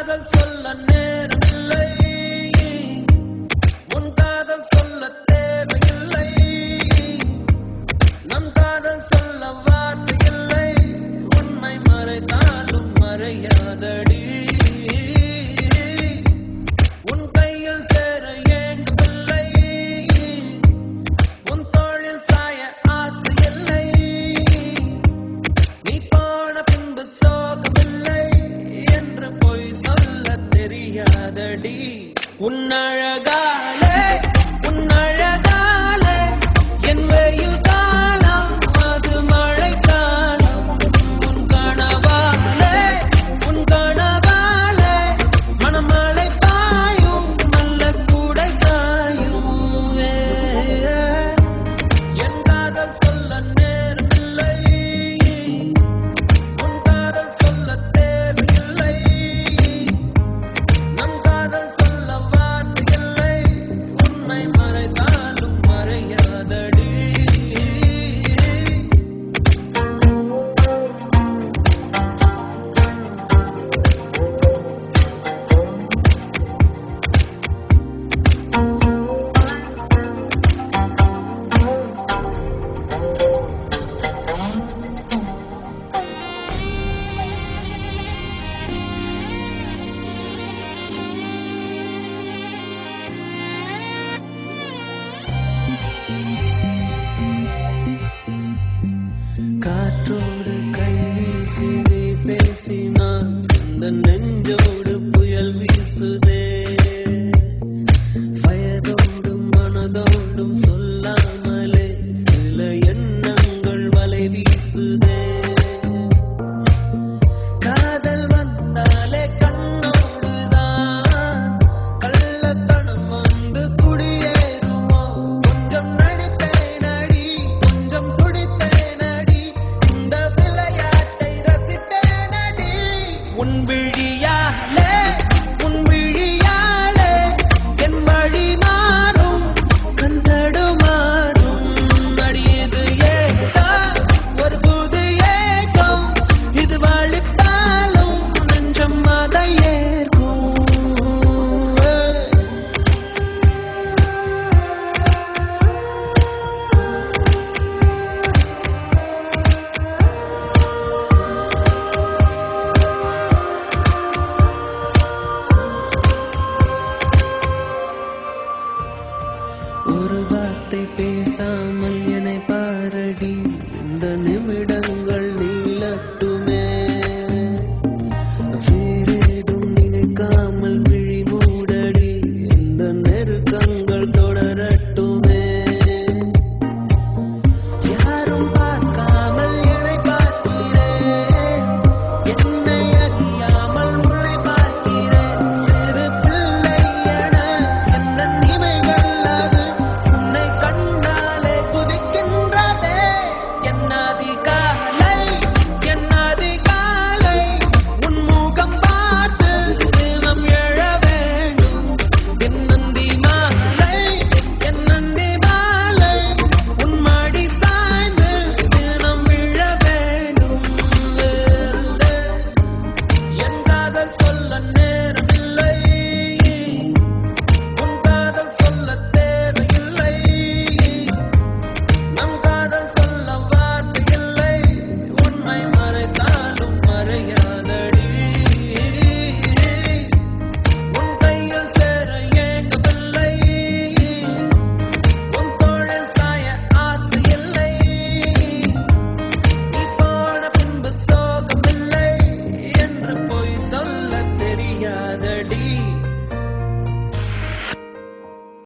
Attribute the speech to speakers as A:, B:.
A: காதல் சொல்ல நேரமில்லை, உன் காதல் சொல்ல தேவையில்லை, நம் காதல் சொல்ல வார்த்தை இல்லை, உண்மை மறைத்தாலும் மறையாதடி, உன் கையில் சேர ஏங்கவில்லை, உன் தோளில் சாய ஆசை இல்லை, நீ போன பின்பு சோகமில்லை என்று பொய் சொல்ல தெரியாதடி. உன் அழகாலே என் வெயில் காலம் அது மழை காலம், உன் கனவாலே மணமழை பாயும் நல்ல கூடை சாயும். என் காதல் சொல்ல நேரமில்லை, உன் காதல் சொல்ல தேவையில்லை, நம் காதல் சொல்ல வார்த்தை இல்லை, உண்மை மறைத்தாலும் மறையாதடி. காற்றோடு கை வீசி நீ பேசினான், இந்த நெஞ்சோடு புயல் வீசுதே, வயதோடும் மனதோடும் சொல்லாமலே சில எண்ணங்கள் வலை வீசுதே, காதல் வந்தாலே கண்ணோடுதான் கள்ளத்தனம் வந்து குடியேறுமோ, கொஞ்சம் நடித்தேன் அடி, கொஞ்சம் துடித்தேன் அடி, இந்த விளையாட்டை ரசித்தேன் அடி. உன் விழியாலே என் வழி மாறும் கந்தடு மாறும் அடியது ஏதோ ஒரு புது ஏக்கம், இது வலித்தாலும் நெஞ்சம் அதை ஏற்கும். ஒரு வார்த்தை பேசாமல் என்னை பாரடி, இந்த நிமிடங்கள் நீளட்டுமே, வேறேதும் நினைக்காமல் விழி மூடடி, இந்த நெருக்கங்கள் தொடரட்டுமே, யாரும் பார்க்காமல் என்னை பார்க்கிறேன், என்னை அறியாமல் உன்னை பார்க்கிறேன், சிறு பிள்ளை என எந்த நிமைகள் அது உன்னை கண்டாலே குதிக்கின்றதே. என் அதிகாலை உன் முகம் பார்த்து தினம் எழ வேண்டும், என் நந்தி மாலை உன் மடி சாய்ந்து தினம் விழ வேண்டும். என் காதல் சொல்ல